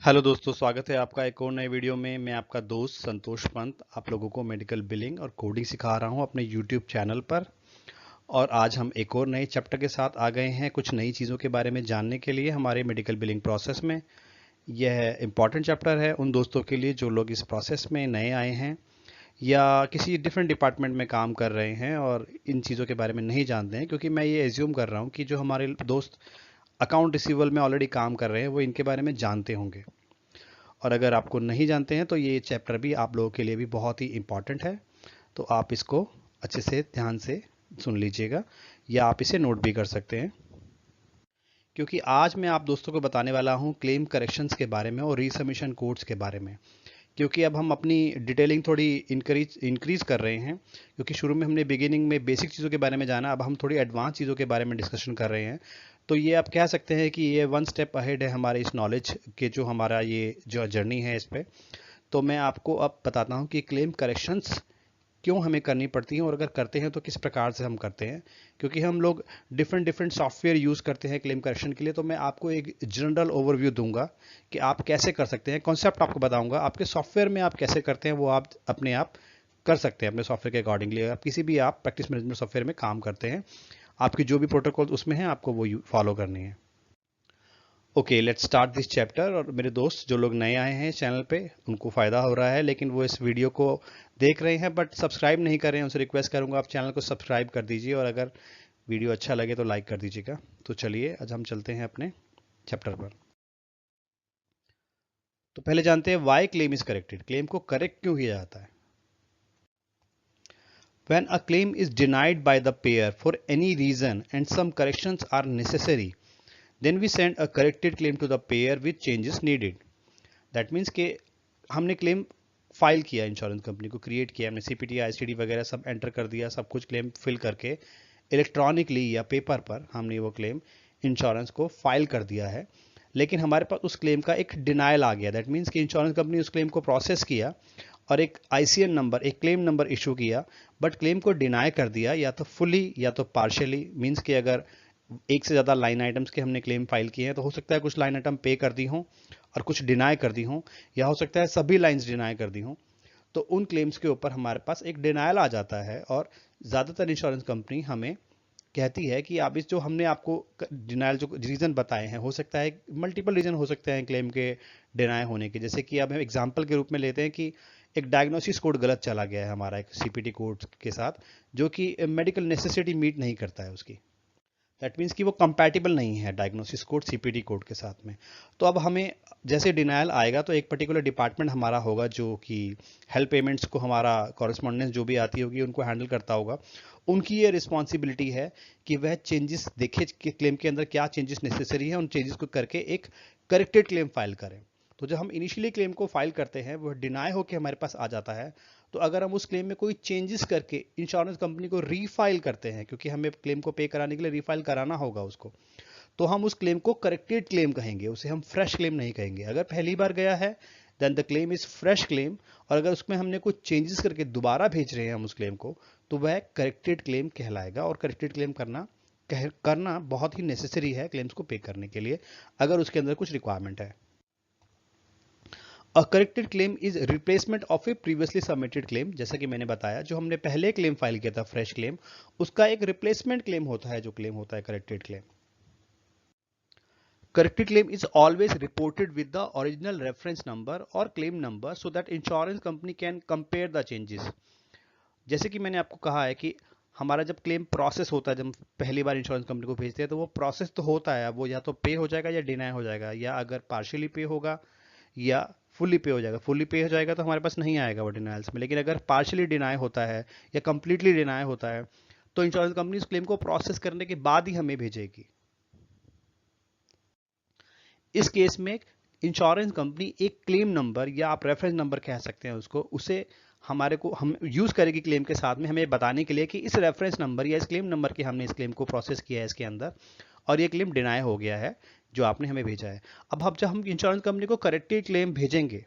Hello दोस्तों, स्वागत है आपका एक और नए वीडियो में। मैं आपका दोस्त संतोष पंत आप लोगों को मेडिकल बिलिंग और कोडिंग सिखा रहा हूं अपने यूट्यूब चैनल पर। और आज हम एक और नए चैप्टर के साथ आ गए हैं कुछ नई चीज़ों के बारे में जानने के लिए हमारे मेडिकल बिलिंग प्रोसेस में। यह इम्पॉर्टेंट चैप्टर है उन दोस्तों के लिए जो लोग इस प्रोसेस में नए आए हैं या किसी डिफरेंट डिपार्टमेंट में काम कर रहे हैं और इन चीज़ों के बारे में नहीं जानते हैं, क्योंकि मैं ये एज्यूम कर रहा हूँ कि जो हमारे दोस्त अकाउंट रिसीवल में ऑलरेडी काम कर रहे हैं वो इनके बारे में जानते होंगे। और अगर आपको नहीं जानते हैं तो ये चैप्टर भी आप लोगों के लिए भी बहुत ही इम्पॉर्टेंट है, तो आप इसको अच्छे से ध्यान से सुन लीजिएगा या आप इसे नोट भी कर सकते हैं, क्योंकि आज मैं आप दोस्तों को बताने वाला हूं क्लेम करेक्शंस के बारे में और रीसबमिशन कोड्स के बारे में। क्योंकि अब हम अपनी डिटेलिंग थोड़ी इंक्रीज कर रहे हैं, क्योंकि शुरू में हमने बिगिनिंग में बेसिक चीज़ों के बारे में जाना, अब हम थोड़ी एडवांस चीज़ों के बारे में डिस्कशन कर रहे हैं। तो ये आप कह सकते हैं कि ये वन स्टेप अहेड है हमारे इस नॉलेज के, जो हमारा ये जो जर्नी है इस पे। तो मैं आपको अब बताता हूँ कि क्लेम करेक्शंस क्यों हमें करनी पड़ती हैं और अगर करते हैं तो किस प्रकार से हम करते हैं, क्योंकि हम लोग डिफरेंट डिफरेंट सॉफ्टवेयर यूज़ करते हैं क्लेम करेक्शन के लिए। तो मैं आपको एक जनरल ओवरव्यू दूंगा कि आप कैसे कर सकते हैं, कॉन्सेप्ट आपको बताऊंगा, आपके सॉफ्टवेयर में आप कैसे करते हैं वो आप अपने आप कर सकते हैं अपने सॉफ्टवेयर के अकॉर्डिंगली। आप किसी भी आप प्रैक्टिस मैनेजमेंट सॉफ्टवेयर में काम करते हैं, आपकी जो भी प्रोटोकॉल उसमें है आपको वो फॉलो करनी है। Okay, let's start this chapter. और मेरे दोस्त जो लोग नए आए हैं चैनल पे उनको फ़ायदा हो रहा है, लेकिन वो इस वीडियो को देख रहे हैं बट सब्सक्राइब नहीं कर रहे हैं, उनसे रिक्वेस्ट करूंगा आप चैनल को सब्सक्राइब कर दीजिए और अगर वीडियो अच्छा लगे तो लाइक कर दीजिएगा। तो चलिए आज हम चलते हैं अपने चैप्टर पर। तो पहले जानते हैं why claim is corrected. Claim को करेक्ट क्यों किया जाता है? When a claim is denied by the payer for any reason and some corrections are necessary, then we send a corrected claim to the payer with changes needed. That means कि हमने claim file किया, insurance company को create किया, हमने CPT ICD वगैरह सब enter कर दिया, सब कुछ क्लेम फिल करके इलेक्ट्रॉनिकली या पेपर पर हमने वो क्लेम इंश्योरेंस को फाइल कर दिया है। लेकिन हमारे पास उस क्लेम का एक डिनायल आ गया। दैट मीन्स कि इंश्योरेंस कंपनी उस क्लेम को प्रोसेस किया और एक आईसीएन नंबर, एक क्लेम नंबर इशू किया, बट क्लेम को डिनाई कर दिया या तो फुली या तो पार्शियली। मीन्स कि अगर एक से ज़्यादा लाइन आइटम्स के हमने क्लेम फाइल किए हैं तो हो सकता है कुछ लाइन आइटम पे कर दी हों और कुछ डिनाई कर दी हों, या हो सकता है सभी लाइंस डिनाई कर दी हों। तो उन क्लेम्स के ऊपर हमारे पास एक डिनायल आ जाता है और ज़्यादातर इंश्योरेंस कंपनी हमें कहती है कि आप इस जो हमने आपको डिनायल जो रीज़न बताए हैं, हो सकता है मल्टीपल रीज़न हो सकते हैं क्लेम के डिनाई होने के। जैसे कि अब हम एग्जांपल के रूप में लेते हैं कि एक डायग्नोसिस कोड गलत चला गया है हमारा एक सीपीटी कोड के साथ, जो कि मेडिकल नेसेसिटी मीट नहीं करता है उसकी। दैट मीन्स कि वो कंपैटिबल नहीं है डायग्नोसिस कोड सीपीटी कोड के साथ में। तो अब हमें जैसे डिनायल आएगा तो एक पर्टिकुलर डिपार्टमेंट हमारा होगा जो कि हेल्प पेमेंट्स को, हमारा कॉरेस्पॉन्डेंस जो भी आती होगी उनको हैंडल करता होगा। उनकी ये रिस्पॉन्सिबिलिटी है कि वह चेंजेस देखे कि क्लेम के अंदर क्या चेंजेस नेसेसरी है, उन चेंजेस को करके एक करेक्टेड क्लेम फाइल करें। तो जब हम इनिशियली क्लेम को फाइल करते हैं वो डिनाई होकर हमारे पास आ जाता है, तो अगर हम उस क्लेम में कोई चेंजेस करके इंश्योरेंस कंपनी को रीफाइल करते हैं, क्योंकि हमें क्लेम को पे कराने के लिए रीफाइल कराना होगा उसको, तो हम उस क्लेम को करेक्टेड क्लेम कहेंगे, उसे हम फ्रेश क्लेम नहीं कहेंगे। अगर पहली बार गया है then the claim is fresh claim, और अगर उसमें हमने कुछ चेंजेस करके दोबारा भेज रहे हैं हम उस क्लेम को, तो वह करेक्टेड क्लेम कहलाएगा। और करेक्टेड क्लेम करना बहुत ही नेसेसरी है क्लेम्स को पे करने के लिए, अगर उसके अंदर कुछ रिक्वायरमेंट है। A corrected claim is replacement of a previously submitted claim. जैसा कि मैंने बताया, जो हमने पहले क्लेम फाइल किया था फ्रेश क्लेम, उसका एक रिप्लेसमेंट क्लेम होता है, जो क्लेम होता है corrected claim. Corrected claim is always reported with the original reference number और claim number so that insurance company can compare the changes. जैसे कि मैंने आपको कहा है कि हमारा जब क्लेम प्रोसेस होता है, जब पहली बार इंश्योरेंस कंपनी को भेजते हैं, तो वो प्रोसेस तो होता है, वो या तो पे हो जाएगा या डिनाई हो जाएगा, या अगर पार्शियली पे होगा या फुली पे हो जाएगा। फुली पे हो जाएगा तो हमारे पास नहीं आएगा वो डिनाइल्स में, लेकिन अगर पार्शियली डिनाई होता है या कंप्लीटली डिनाई होता है तो इंश्योरेंस कंपनी उस क्लेम को प्रोसेस करने के बाद ही हमें भेजेगी। इस केस में इंश्योरेंस कंपनी एक क्लेम नंबर या आप रेफरेंस नंबर कह सकते हैं उसको, उसे हमारे को हम यूज करेगी क्लेम के साथ में, हमें बताने के लिए कि इस रेफरेंस नंबर या इस क्लेम नंबर के हमने इस क्लेम को प्रोसेस किया है इसके अंदर, और ये क्लेम डिनाई हो गया है जो आपने हमें भेजा है। अब जब हम इंश्योरेंस कंपनी को करेक्टेड क्लेम भेजेंगे,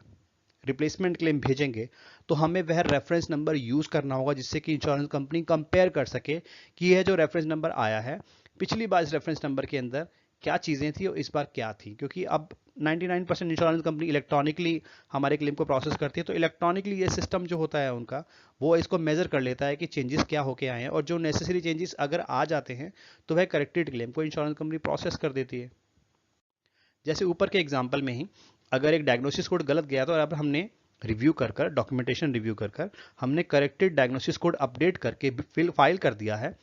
रिप्लेसमेंट क्लेम भेजेंगे, तो हमें वह रेफरेंस नंबर यूज करना होगा जिससे कि इंश्योरेंस कंपनी कंपेयर कर सके कि यह जो रेफरेंस नंबर आया है पिछली बार इस रेफरेंस नंबर के अंदर क्या चीज़ें थी और इस बार क्या थी, क्योंकि अब 99% इंश्योरेंस कंपनी इलेक्ट्रॉनिकली हमारे क्लेम को प्रोसेस करती है, तो इलेक्ट्रॉनिकली ये सिस्टम जो होता है उनका, वो इसको मेजर कर लेता है कि चेंजेस क्या होके आए हैं, और जो नेसेसरी चेंजेस अगर आ जाते हैं तो वह करेक्टेड क्लेम को इंश्योरेंस कंपनी प्रोसेस कर देती है। जैसे ऊपर के एग्जाम्पल में ही अगर एक डायग्नोसिस कोड गलत गया तो अब हमने रिव्यू कर डॉक्यूमेंटेशन रिव्यू कर हमने करेक्टेड डायग्नोसिस कोड अपडेट करके फाइल कर दिया है,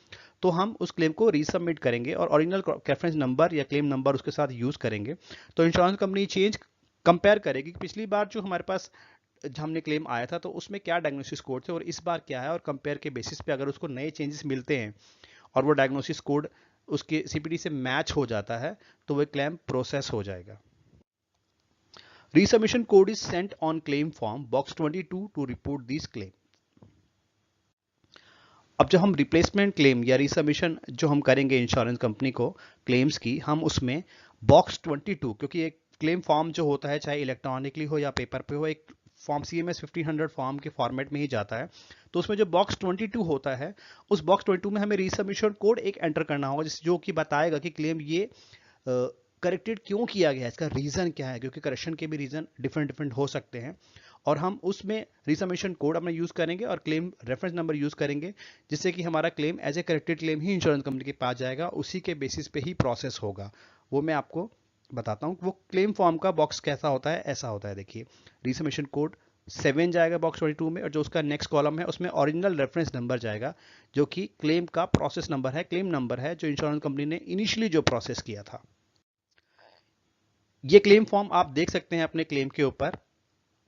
तो हम उस क्लेम को रीसबमिट करेंगे और ओरिजिनल रेफरेंस नंबर या क्लेम नंबर उसके साथ यूज करेंगे। तो इंश्योरेंस कंपनी चेंज कंपेयर करेगी कि पिछली बार जो हमारे पास हमने क्लेम आया था तो उसमें क्या डायग्नोसिस कोड थे और इस बार क्या है, और कंपेयर के बेसिस पे अगर उसको नए चेंजेस मिलते हैं और वो डायग्नोसिस कोड उसके सीपीटी से मैच हो जाता है तो वह क्लेम प्रोसेस हो जाएगा। Resubmission code is sent on claim form box 22 to report these claim। अब जब हम रिप्लेसमेंट क्लेम या रिसबमिशन जो हम करेंगे इंश्योरेंस कंपनी को क्लेम्स की, हम उसमें बॉक्स 22, क्योंकि एक क्लेम फॉर्म जो होता है चाहे इलेक्ट्रॉनिकली हो या पेपर पे हो, एक फॉर्म CMS 1500 फॉर्म के फॉर्मेट में ही जाता है, तो उसमें जो बॉक्स 22 होता है उस बॉक्स 22 में हमें रिसबमिशन कोड एक एंटर करना होगा जो कि बताएगा कि क्लेम ये करेक्टेड क्यों किया गया है, इसका रीजन क्या है, क्योंकि करेक्शन के भी रीजन डिफरेंट डिफरेंट हो सकते हैं, और हम उसमें रिसबमिशन कोड अपना यूज करेंगे और क्लेम रेफरेंस नंबर यूज करेंगे, जिससे कि हमारा claim as a corrected claim ही इंश्योरेंस कंपनी के पास जाएगा, उसी के बेसिस पे ही प्रोसेस होगा। वो मैं आपको बताता हूँ वो क्लेम फॉर्म का बॉक्स कैसा होता है। ऐसा होता है, देखिए रिसबमिशन कोड 7 जाएगा बॉक्स 22 में, और जो उसका नेक्स्ट कॉलम है उसमें ओरिजिनल रेफरेंस नंबर जाएगा जो कि क्लेम का प्रोसेस नंबर है, क्लेम नंबर है जो इंश्योरेंस कंपनी ने इनिशियली जो प्रोसेस किया था। ये क्लेम फॉर्म आप देख सकते हैं अपने क्लेम के ऊपर,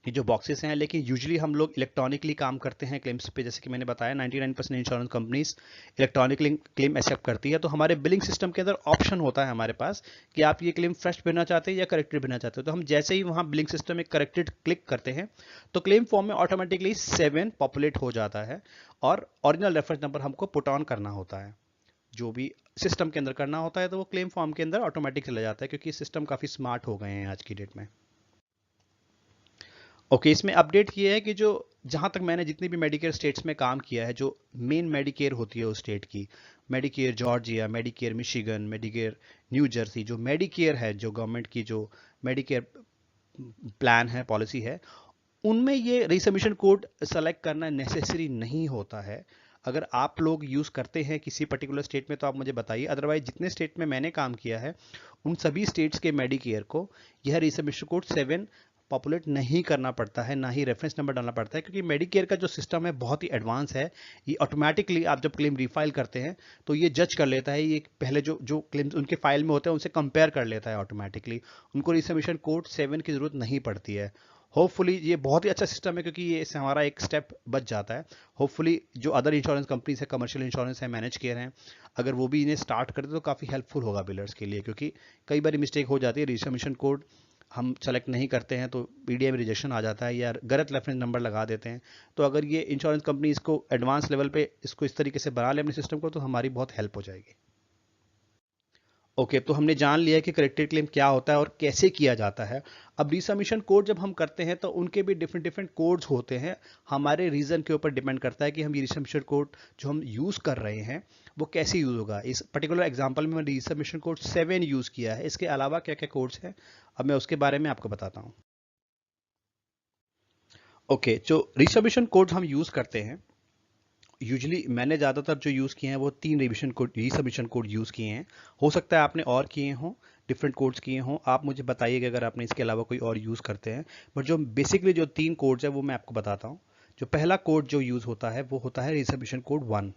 ये जो बॉक्सेस हैं, लेकिन यूजुअली हम लोग इलेक्ट्रॉनिकली काम करते हैं क्लेम्स पे, जैसे कि मैंने बताया 99% insurance companies electronically claim accept करती है। तो हमारे बिलिंग सिस्टम के अंदर ऑप्शन होता है हमारे पास कि आप ये क्लेम फ्रेश भेजना चाहते हैं या करेक्टेड भेजना चाहते हो, तो हम जैसे ही वहां बिलिंग सिस्टम में करेक्टेड क्लिक करते हैं तो क्लेम फॉर्म में ऑटोमेटिकली 7 पॉपुलेट हो जाता है, और ओरिजिनल रेफरेंस नंबर हमको पुट ऑन करना होता है, जो भी सिस्टम के अंदर करना होता है, तो वो क्लेम फॉर्म के अंदर ऑटोमेटिक चला जाता है, क्योंकि सिस्टम काफी स्मार्ट हो गए हैं आज की डेट में। ओके, इसमें अपडेट ये है कि जो जहां तक मैंने जितनी भी मेडिकेयर स्टेट्स में काम किया है, जो मेन मेडिकेयर होती है उस स्टेट की, Medicare Georgia, Medicare Michigan, Medicare new Jersey, जो मेडिकेयर है, जो गवर्नमेंट की जो मेडिकेयर प्लान है, पॉलिसी है, उनमें ये रिसबमिशन कोड सेलेक्ट करना नेसेसरी नहीं होता है। अगर आप लोग यूज करते हैं किसी पर्टिकुलर स्टेट में तो आप मुझे बताइए, अदरवाइज जितने स्टेट में मैंने काम किया है उन सभी स्टेट्स के मेडिकेयर को यह रिसबमिशन कोड 7 पॉपुलेट नहीं करना पड़ता है, ना ही रेफरेंस नंबर डालना पड़ता है, क्योंकि मेडिकेयर का जो सिस्टम है बहुत ही एडवांस है। ये ऑटोमेटिकली आप जब क्लेम रिफाइल करते हैं तो ये जज कर लेता है, ये पहले जो जो क्लेम्स उनके फाइल में होते हैं उनसे कंपेयर कर लेता है ऑटोमेटिकली, उनको रिसबमिशन कोड 7 की जरूरत नहीं पड़ती है। होपफुली ये बहुत ही अच्छा सिस्टम है, क्योंकि ये इससे हमारा एक स्टेप बच जाता है। होपफुली जो अदर इंश्योरेंस कंपनीज है, कमर्शियल इंश्योरेंस है, मैनेज केयर हैं, अगर वो भी इन्हें स्टार्ट करते तो काफ़ी हेल्पफुल होगा बिल्डर्स के लिए, क्योंकि कई बार मिस्टेक हो जाती है, रिसबमिशन कोड हम सेलेक्ट नहीं करते हैं तो पीडीएम रिजेक्शन आ जाता है या गलत रेफरेंस नंबर लगा देते हैं। तो अगर ये इंश्योरेंस कंपनी इसको एडवांस लेवल पे इसको इस तरीके से बना ले अपने सिस्टम को, तो हमारी बहुत हेल्प हो जाएगी। ओके, तो हमने जान लिया कि करेक्टेड क्लेम क्या होता है और कैसे किया जाता है। अब रिसबमिशन कोड जब हम करते हैं तो उनके भी डिफरेंट डिफरेंट कोड्स होते हैं, हमारे रीजन के ऊपर डिपेंड करता है कि हम ये रिसबमिशन कोड जो हम यूज कर रहे हैं वो कैसे यूज होगा। इस पर्टिकुलर एग्जांपल में मैंने रिसबमिशन कोड 7 यूज किया है, इसके अलावा क्या क्या कोड्स हैं अब मैं उसके बारे में आपको बताता हूँ। ओके, जो रिसबमिशन कोड हम यूज करते हैं, यूजुअली मैंने ज़्यादातर जो यूज़ किए हैं वो 3 रिसबमिशन कोड यूज़ किए हैं। हो सकता है आपने और किए हों, डिफरेंट कोड्स किए हों, आप मुझे बताइएगा अगर आपने इसके अलावा कोई और यूज़ करते हैं। बट जो बेसिकली जो 3 कोड्स है वो मैं आपको बताता हूँ। जो पहला कोड जो यूज़ होता है वो होता है रिसबमिशन कोड 1।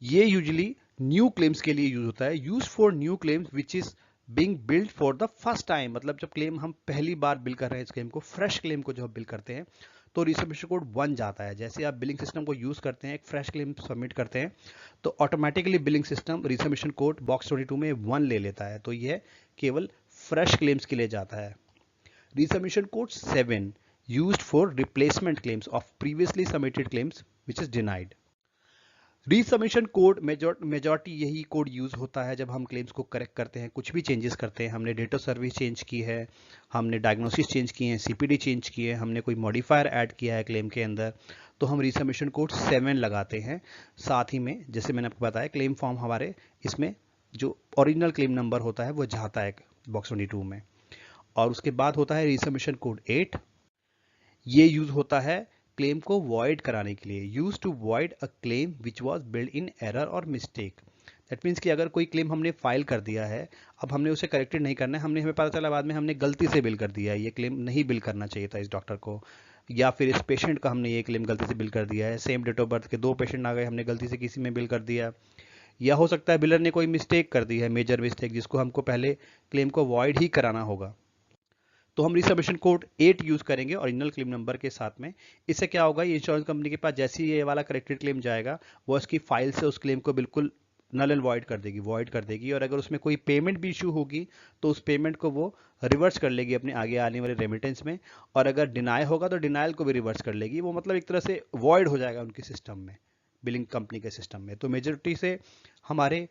ये यूजुअली न्यू क्लेम्स के लिए यूज होता है, use for new claims which is being build for the first time. मतलब जब क्लेम हम पहली बार बिल कर रहे हैं, इस क्लेम को फ्रेश क्लेम को जब बिल करते हैं तो रिसबमिशन कोड 1 जाता है। जैसे आप बिलिंग सिस्टम को यूज करते हैं, एक फ्रेश क्लेम सबमिट करते हैं, तो automatically billing system resubmission code box 22 में 1 ले लेता है, तो यह केवल फ्रेश क्लेम्स के लिए जाता है। Resubmission code 7 used for replacement claims of previously submitted claims which is denied. Resubmission code majority यही कोड यूज होता है जब हम क्लेम्स को करेक्ट करते हैं, कुछ भी चेंजेस करते हैं, हमने डेट ऑफ सर्विस चेंज की है, हमने डायग्नोसिस चेंज किए हैं, सीपीडी चेंज किए हैं, हमने कोई मॉडिफायर ऐड किया है क्लेम के अंदर, तो हम रिसबमिशन कोड 7 लगाते हैं। साथ ही में जैसे मैंने आपको बताया क्लेम फॉर्म हमारे इसमें जो ओरिजिनल क्लेम नंबर होता है वो जाता है बॉक्स 22 में। और उसके बाद होता है रिसबमिशन कोड 8। ये यूज होता है क्लेम को वॉइड कराने के लिए, use to void a claim which was build in error और मिस्टेक। दैट मीन्स कि अगर कोई क्लेम हमने फाइल कर दिया है, अब हमने उसे करेक्टेड नहीं करना है, हमें पता चला बाद में हमने गलती से बिल कर दिया है, ये क्लेम नहीं बिल करना चाहिए था इस डॉक्टर को, या फिर इस पेशेंट का हमने ये क्लेम गलती से बिल कर दिया है, सेम डेट ऑफ बर्थ के 2 पेशेंट आ गए, हमने गलती से किसी में बिल कर दिया, या हो सकता है बिलर ने कोई मिस्टेक कर दी है, मेजर मिस्टेक, जिसको हमको पहले क्लेम को वॉइड ही कराना होगा, तो हम रिसबमिशन कोड 8 यूज करेंगे ओरिजिनल क्लेम नंबर के साथ में। इससे क्या होगा, ये इंश्योरेंस कंपनी के पास जैसे ही ये वाला करेक्टेड क्लेम जाएगा, वो उसकी फाइल से उस क्लेम को बिल्कुल नल एंड वॉइड कर देगी, और अगर उसमें कोई पेमेंट भी इशू होगी तो उस पेमेंट को वो रिवर्स कर लेगी अपने आगे आने वाले रेमिटेंस में, और अगर डिनाई होगा तो डिनाइल को भी रिवर्स कर लेगी। वो मतलब एक तरह से वॉइड हो जाएगा उनके सिस्टम में, बिलिंग कंपनी के सिस्टम में। तो मेजोरिटी से हमारे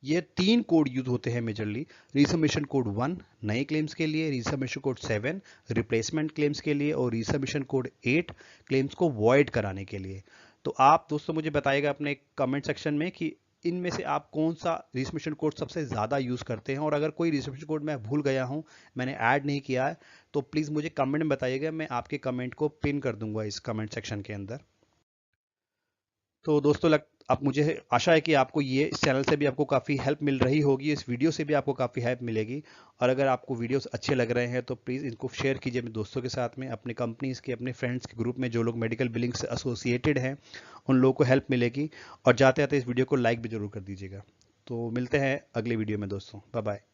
ये 3 कोड यूज होते हैं मेजरली। रिसबमिशन कोड 1 नए क्लेम्स के लिए, रिसबमिशन कोड 7 रिप्लेसमेंट क्लेम्स के लिए, और रिसबमिशन कोड 8 क्लेम्स को वॉइड कराने के लिए। तो आप दोस्तों मुझे बताइएगा अपने कमेंट सेक्शन में कि इनमें से आप कौन सा रिसबमिशन कोड सबसे ज़्यादा यूज़ करते हैं, और अगर कोई रिसबमिशन कोड मैं भूल गया हूं, मैंने ऐड नहीं किया है, तो प्लीज़ मुझे कमेंट में बताइएगा, मैं आपके कमेंट को पिन कर दूंगा इस कमेंट सेक्शन के अंदर। तो दोस्तों अब मुझे आशा है कि आपको ये इस चैनल से भी आपको काफ़ी हेल्प मिल रही होगी, इस वीडियो से भी आपको काफ़ी हेल्प मिलेगी। और अगर आपको वीडियोस अच्छे लग रहे हैं तो प्लीज़ इनको शेयर कीजिए अपने दोस्तों के साथ में, अपने कंपनीज के, अपने फ्रेंड्स के ग्रुप में जो लोग मेडिकल बिलिंग से एसोसिएटेड हैं, उन लोगों को हेल्प मिलेगी। और जाते आते इस वीडियो को लाइक भी जरूर कर दीजिएगा। तो मिलते हैं अगले वीडियो में दोस्तों, बाय बाय।